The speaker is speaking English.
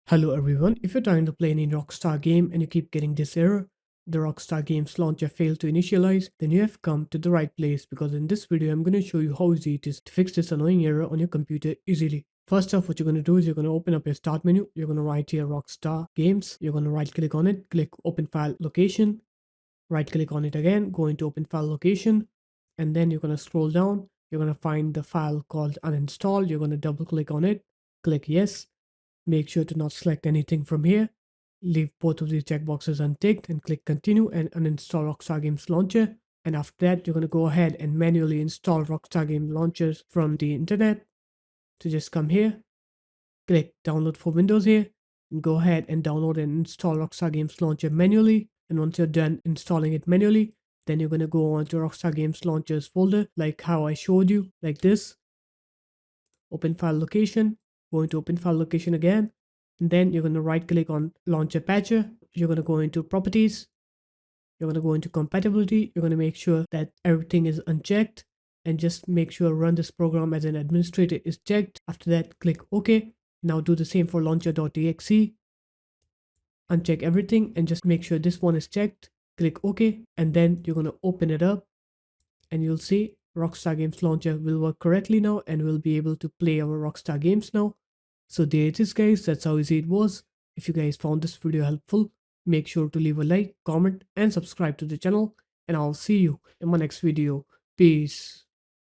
Hello everyone, if you're trying to play any Rockstar game and you keep getting this error, the Rockstar Games Launcher failed to initialize, then you have come to the right place because in this video I'm going to show you how easy it is to fix this annoying error on your computer easily. First off, what you're going to do is you're going to open up your start menu, you're going to write here Rockstar Games, you're going to right click on it, click open file location, right click on it again, go into open file location, and then you're going to scroll down, you're going to find the file called uninstall, you're going to double click on it, click yes. Make sure to not select anything from here. Leave both of these checkboxes unticked and click continue and uninstall Rockstar Games Launcher. And after that, you're going to go ahead and manually install Rockstar Game Launchers from the internet. So just come here, click download for Windows here, and go ahead and download and install Rockstar Games Launcher manually. And once you're done installing it manually, then you're going to go on to Rockstar Games Launchers folder like how I showed you, like this. Open file location, go into open file location again, and then you're going to right click on launcher patcher. You're going to go into properties, you're going to go into compatibility, you're going to make sure that everything is unchecked and just make sure run this program as an administrator is checked. After that, click OK. Now do the same for launcher.exe, uncheck everything and just make sure this one is checked, click OK, and then you're going to open it up and you'll see Rockstar Games Launcher will work correctly now and we'll be able to play our Rockstar games now. So there it is guys, that's how easy it was. If you guys found this video helpful, make sure to leave a like, comment and subscribe to the channel, and I'll see you in my next video. Peace.